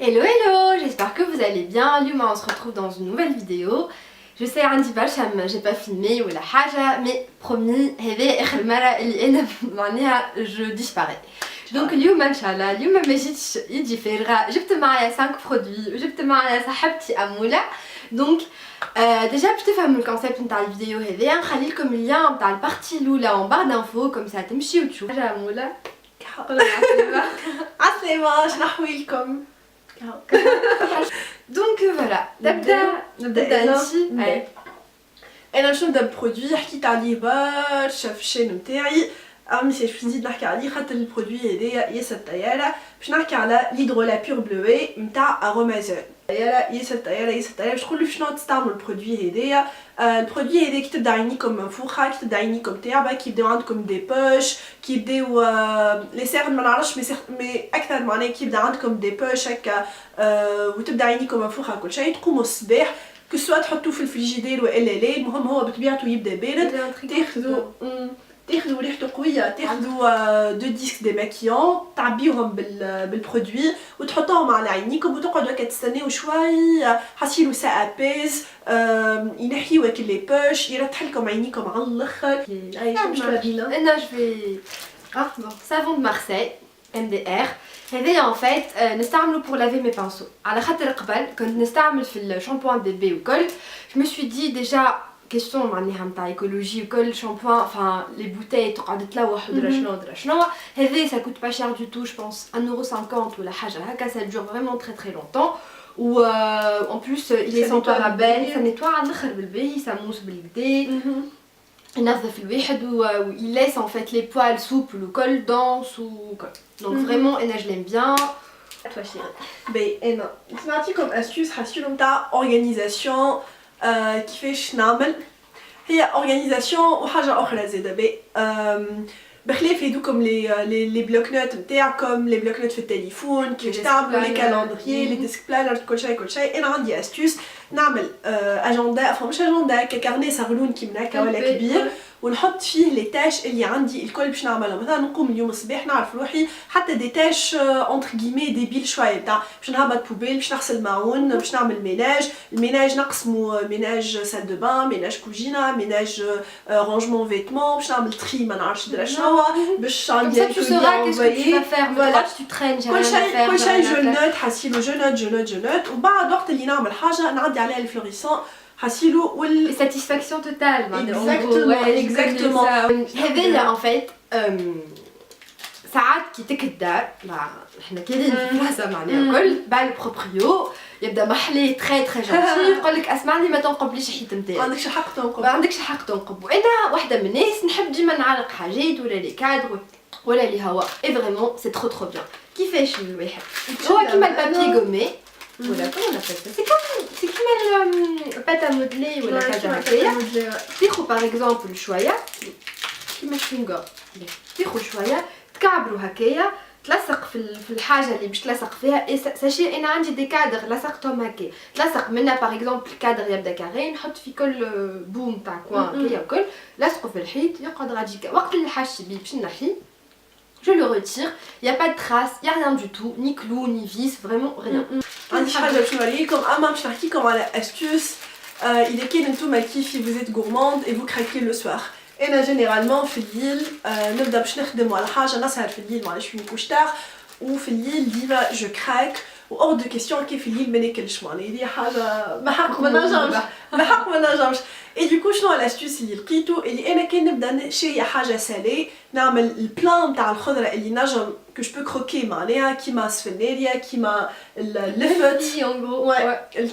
Hello hello, j'espère que vous allez bien. Luma, on se retrouve dans une nouvelle vidéo. Je sais عندي برشا j'ai pas filmé ولا حاجة, mais promis هذه آخر مرة اللي أنا معناها je disparais. Donc اليوم إن شاء الله اليوم ما جيتش يدي فارغة, جبت معايا 5 برودوي وجبت معايا صاحبتي أمولة. Donc déjà باش تفهموا الكونسيبت نتاع الفيديو هذه نخلي لكم اللين نتاع البارتي الأولى en barre d'infos comme ça تمشيو تشوفوا حاجة أمولة. عسلامة شنو أحوالكم؟ Donc voilà, نبدا انتي. انا باش نبدا ببرودوي حكيت عليه برشا في الشين نتاعي. ماشي باش نزيد نحكي عليه خاطر البرودوي هذايا ياسر طياره. باش نحكي على ليدرولا بيور بلوي نتاع ارومازول. ياسر طياره باش نقول شنو تستعملوا البرودوي هذايا. البرودوي هذا كي تبدا عينيكم منفوخه, كي تبدا عينيكم تعبه, كي يبداو عندكم دي بوش, كي يبداو لي سيرن ما نعرفش مي اكثر معناها كي يبدا عندكم دي بوش هكا وتبدا عينيكم منفوخه كل شيء, تقوموا الصباح كو سوا تحطوه في الفريجيدير والا لا, المهم هو بطبيعته يبدا بارد. تاخذوا ريحته قويه, تاخذوا دو ديسك ديماكيون تعبيوهم بالبرودوي وتحطوهم على عينيكم وتقعدوا هكا تستناو شويه حاسيلو سا ابيز ينحيو هكا لي بوش, يرتح لكم عينيكم على الاخر. باش تورينا انا جو savon de Marseille MDR. هذايا en fait نستعملو pour laver mes pinceaux. على خاطر قبل كنت نستعمل في الشامبوان بيبي وكل, je me suis dit déjà question معناها نتاع ايكولوجي وكل شامبوان, enfin les bouteilles تقعد تلوح ودرا شنو ودرا شنو. هذا ça coûte pas cher du tout, je pense 1,50€ ولا حاجه هكا, ça dure vraiment très très longtemps. و en plus il est sans parabènes, ça nettoie على الاخر بالباهي, ça mousse بالكدا, ينظف الواحد و il laisse en fait les poils souples وكل dense وكل. Donc vraiment انا je l'aime bien. Toi chérie. باهي انا سمعتيكم استيوس حاسيلو نتاع اورغانيزاسيون كيفاش نعمل. هي اورغانيزاسيون وحاجه اخرى زاده باهي بخلاف هذوكم لي بلوك نوت نتاعكم, لي بلوك نوت في التليفون كيفاش تعملوا لي كالندريي لي ديسك بلانر كل شيء. انا عندي استيوس نعمل اجندا, مش اجندا ككارني صغلون كيما هكا ولا كبير, ونحط فيه لي تاش اللي عندي الكل باش نعملهم. مثلا نقوم اليوم الصباح نعرف روحي حتى دي تاش اونتر كيمي ديبيل شويه تاع باش نهبط بوبيل, باش نغسل ماعون, باش نعمل الميناج نقسمو ميناج سال دو بان, ميناج كوجينا, ميناج رانجمون فيتمون, باش نعمل تري ما نعرفش درا شنو باش عندي tu sauras qu'est-ce que tu vas faire, voilà tu traînes jamais à faire. كل شيء جو نوت حاسيلو جو نوت وبعد وقت اللي نعمل حاجه نعدي عليها الفلوريسون حاسيلو وال satisfaction totale. Exactement. هذايا en fait ساعات كي تكدار احنا كاينين في بلاصه معناها كل بعد البروبريو يبدا محلي تري تري جونتي يقول لك اسمعني ما تنقبليش الحيط نتاعي, ما عندكش حق تنقب, ما عندكش حق تنقب. وانا واحده من الناس نحب ديما نعلق حاجات ولا لي كادر ولا لي هوا, اي فريمون سي ترو ترو بيان. كيفاش الواحد هو كيما البابي غومي ولا كيما نابل سي كيما البات ا مودلي ولا كذا هكايا. تاخذ باغ اكزومبل شويه كيما الشوينغوم, تاخذ شويه تكعبروا هكايا تلصق في الحاجه اللي باش تلصق فيها. ساشي انا عندي دي كادر لصقتهم هكا, تلصق منها باغ اكزومبل كادر يبدا كاري, نحط في كل بوم تاع كوان هكايا كل لصقوا في الحيط يقعد غادي. وقت اللي حاجتي بيه باش نحي je le retire, il y a pas de trace, il y a rien du tout, ni clou ni vis, vraiment rien. عندي حاجه باش نوريكم, باش نحكيكم على استيوس. اذا كان نتوما كيفي vous êtes gourmande et vous craquez le soir. انا جينيرالمون في الليل نبدا باش نخدم على حاجه نسهر في الليل, معليش فيني كوشتار, وفي الليل ديما جو كراك و اور دو كيسيون كيف الليل ما ناكلش, معناها هذه حاجه بحق ما نجمش. اي دوكو شنو الاستيوس اللي لقيتو اللي انا كان نبدا شي حاجه سالي نعمل البلان تاع الخضره اللي نجم que je peux croquer معناها كيما السفناريا, كيما اللفت,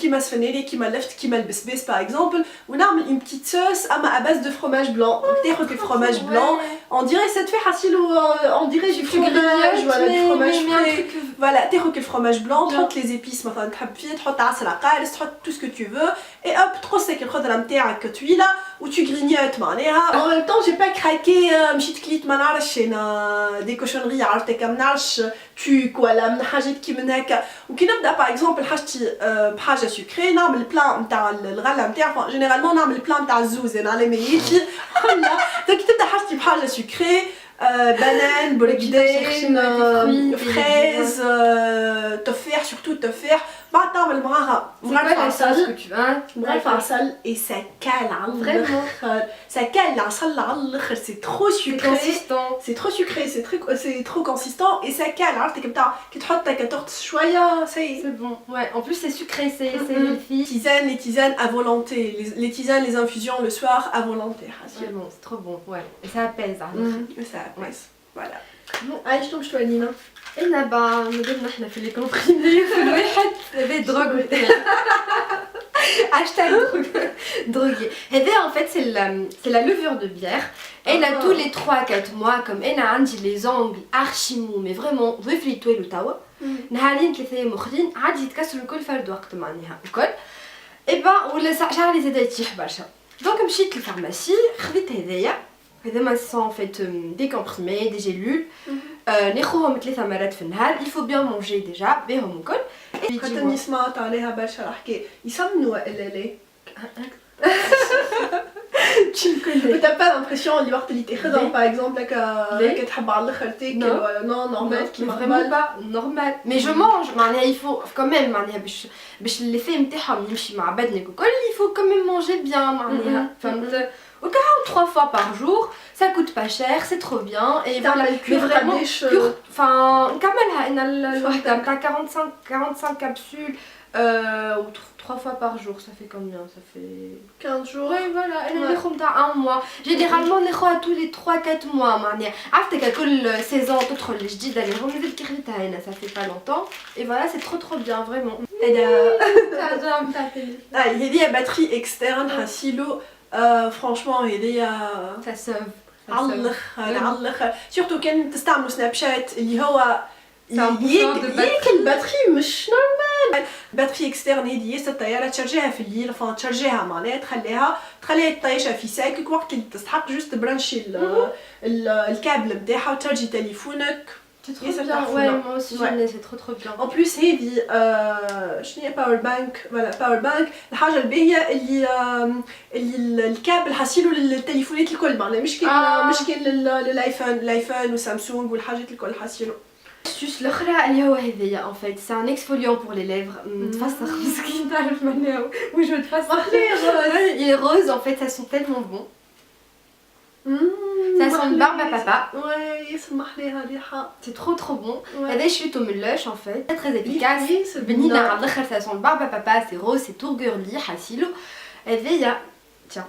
كيما السفناريا, كيما اللفت, كيما البسباس باغ اكزومبل, ونعمل اون بتيت صوص اما اباز دو فروماج بلون. تاخذ الفروماج بلون on dirait ça te fait حاسيلو on dirait du fromage ولا du fromage frais, voilà تاخذ الفروماج بلون, تحط لي زيبيس مثلا تحب فيه, تحط عسل عقارس, تحط tout ce que tu veux et hop تقصك الخضره نتاعك طويله و tu grignotes معناها. en même temps j'ai pas craqué مشيت كليت ما نعرفش انا دي كوشونري عرفتك ما نعرفش توك ولا من حاجات كي من هكا. وكي نبدا باغ اكزومبل حاجتي بحاجه سكري نعمل البلان نتاع الغله نتاع جينيرالمون نعمل البلان نتاع الزوز انا على ميتي. لا دونك تبدا حاجتي بحاجه سكري bananes, bologdane, fraises, toffer, surtout toffer. بعد تعمل معاها مغرفة عسل مغرفة عسل et ça cale على الآخر ça cale العسل على الآخر c'est trop sucré c'est trop sucré c'est trop consistant et ça cale عرفتي كي تحط كتغطس شوية c'est bon ouais en plus c'est sucré c'est healthy les tisanes à volonté les tisanes les infusions le soir à volonté c'est bon c'est trop bon ouais et ça apaise ça apaise voilà bon allez je tombe je Alina إنا مادامنا إحنا في لي كومبريمي في الواحد هذا دروغ hashtag drogué هذا en fait c'est la levure de bière elle a tous les 3-4 mois comme أنا عندي les ongles archi mous mais vraiment ضيف لي تويلو توا نهارين 3 أيام أخرين عادي يتكسروا الكل فرد وقت معناها الكل إبا ولا شعري زادا يتيح برشا دونك مشيت للفارماسي خذيت هذايا هذا sont en fait des comprimés des gélules ناخذهم 3 مرات في النهار il faut bien manger déjà بهم الكل خاطرني سمعت عليها برشا الحكايه يسمنوا الا ليه t'as pas l'impression اللي وقت اللي تاخذهم par exemple لك تحب على الاخر تاكل non normal كيما vraiment pas normal mais je mange معناها il faut quand même معناها باش l'effet نتاعهم يمشي مع بدنك وكل il faut quand même manger bien معناها فهمت au cas 3 fois par jour ça coûte pas cher c'est trop bien et voilà mais vraiment enfin نكملها انا الوحده نتاع 45 capsules ou 3 fois par jour ça fait combien ça fait 15 jours oui voilà انا ناخذ تاع 1 mois généralement ناخذها tous les 3-4 mois معناها عرفتك كل saison تدخل الجديده اللي هو مازال كي خديتها هنا ça fait pas longtemps et voilà c'est trop bien vraiment هذه batterie externe حسيلو franchement هذه ça sauve على الاخر surtout كان تستعملوا سناب شات اللي هو ياكل باتري مش نورمال باتري اكسترن هذه الطياره تشارجيها في الليل تشارجيها معناها تخليها طايشه في ساكك وقت اللي تستحق جوست برانشي الكابل نتاعها وتشارجي تليفونك C'est trop bien, ouais, moi aussi j'aime bien, c'est trop bien. En plus هذه شنو هي باور بانك ولا باور بانك الحاجه الباهيه اللي الكابل حاسيلو للتليفونات الكل معناها مش كان للايفون وسامسونج والحاجات الكل حاسيلو Astuce الاخرى اللي هو هذايا en fait c'est un exfoliant pour les lèvres تفسخ مسكين تعرف معناها وجه تفسخ il est rose en fait ça sent tellement bon ça sent une barbe à papa ouais يسمح ليها ريحه c'est trop bon هذا شريته من لوش en fait très efficace بنينه على الاخر ça sent barbe à papa c'est rose c'est tout girly حاسيلو هذايا tiens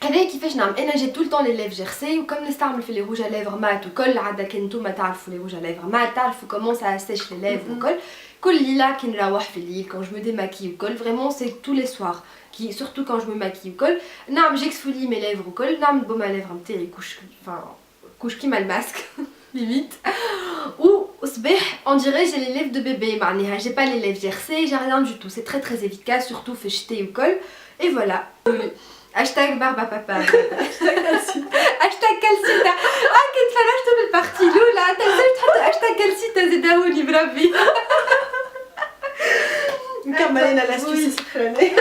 هذا كيفاش نعمل انا جي طول طون لي ليف جيرسي وكم نستعمل في لي روج ا ليفر مات وكل عاده كي نتوما تعرفوا لي روج ا ليفر مات تعرفوا كومون سا سيش لي ليف وكل كل ليله كي نروح في الليل quand je me démaquille وكل vraiment c'est tous les soirs qui surtout quand je me maquille وكل نعم j'exfolie mes lèvres وكل نعمل بوم ا ليفر نتاعي couche كيما الماسك limite ou صباح on dirait j'ai les lèvres de bébé معناها j'ai pas les lèvres gercées j'ai rien du tout c'est très efficace surtout في الشتاء وكل et voilà hashtag barbe à papa hashtag calcita كنت فرجت بالبارتي الاولى تنساش تحط hashtag calcita زيداولي بربي نكمل الاستيس السخرانيه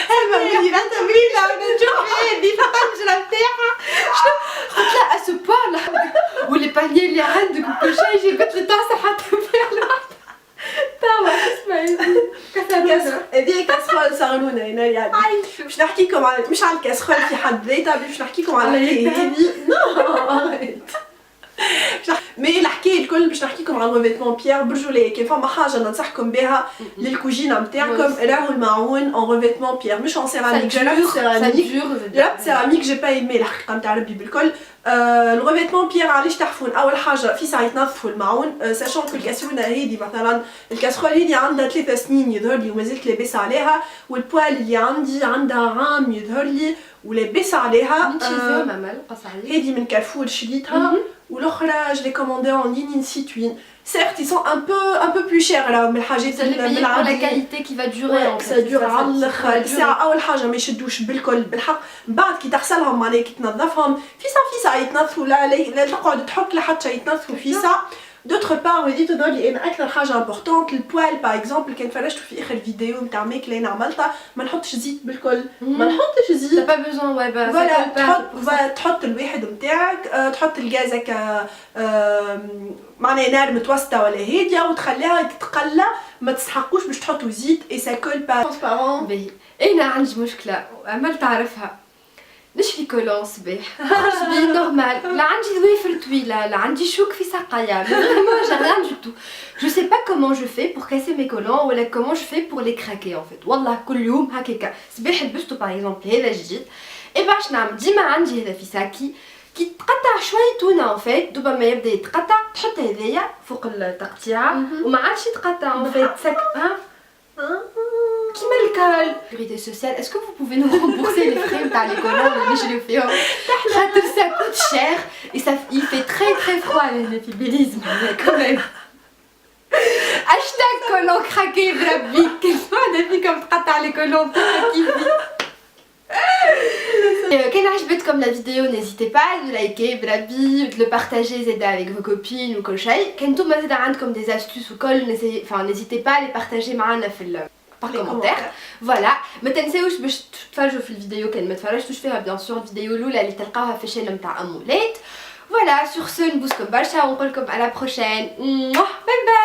هذه تمرينه نشوف هذه الطنجره نتاعها قلت لا à ce point là واللي بالي اللي عندك وكل شيء جبت لي طاسه حطيت فيها الوحده توا اسمعي هذه كاسرول صغنونه هنا يعني باش نحكيكم على مش على الكاسرول في حد ذاتها باش نحكيكم على هذه مي الحكايه الكل باش نحكيكم على الريفيتمون بيير برجوليه كاين فما حاجه ننصحكم بها للكوجينه نتاعكم راهو الماعون اون ريفيتمون بيير مش اون سيراميك سيراميك جي با ايمي الحقيقه نتاع ربي بالكل الريفيتمون بيير علاش تحفون اول حاجه في ساعه يتنظفوا الماعون ساشون كو الكاسرونه هذه مثلا الكاسرول هذه عندها 3 سنين يظهر لي ومازلت لاباس عليها والبوال اللي عندي عندها عام يظهر لي ولاباس عليها هذه من كارفور شريتها والاخرى je l'ai commandé en ligne in situ. Certes, ils sont un peu plus chers là من الحاجات اللي pour la qualité qui va durer en fait. Ça dure على الاخر. الساعة أول حاجة ما يشدوش بالكل بالحق. بعد كي تغسلهم معناها كي تنظفهم في ساعة يتنظفوا لا تقعد تحك لحتى يتنظفوا في ساعة. D'autre part, ودي تظهر ان اكثر حاجه امبورطونت البوال باغ اكزومبل كان فرجت في اخر الفيديو نتاع ماكله انا عملتها ما نحطش زيت بالكل ما نحطش T'as زيت pas besoin, ouais, bah فوالا ça compte pas. تحط الواحد نتاعك تحط الغاز هكا معناها نار متوسطه ولا هاديه وتخليها تتقلى ما تسحقوش باش تحطوا زيت اي سا كول با ترانسبارون باهي انا عندي مشكله عمال تعرفها نشفي كولون صباح نخرج بيه نورمال لا عندي ضوافر طويله لا عندي شوك في ساقيا vraiment j'ai rien du tout je sais pas comment je fais pour casser mes collants ولا comment je fais pour les craquer en fait والله كل يوم هكاكا صباح لبستو باغ اكزومبل هذا جديد اي باش نعمل ديما عندي هذا في ساكي كي تقطع شويه تونه ان فيت دوبا ما يبدا يتقطع تحط هذايا فوق التقطيعه وما عادش يتقطع ان فيت ساك كيما الكال sécurité sociale est-ce que vous pouvez nous rembourser les frais تاع les collants اللي نشريو فيهم خاطر ça coûte cher et ça il fait très froid هنا في بيليزم quand même hashtag collant craqué بربي كل واحدة فيكم تقطع les collants تاعها كيفي كان عجبتكم la vidéo n'hésitez pas à le liker بربي de le partager زادا avec vos copines وكل شيء كان نتوما زادا عندكم des astuces وكل n'hésitez pas à les partager معنا في par commentaire. Voilà, ما تنساوش باش تتفرجوا في الفيديو كان ما تفرجتوش فيها بيان سور الفيديو الاولى اللي تلقاوها في الشانل نتاع امولات. Voilà, sur ce نبوسكم برشا ونقولكم à la prochaine. Bye bye.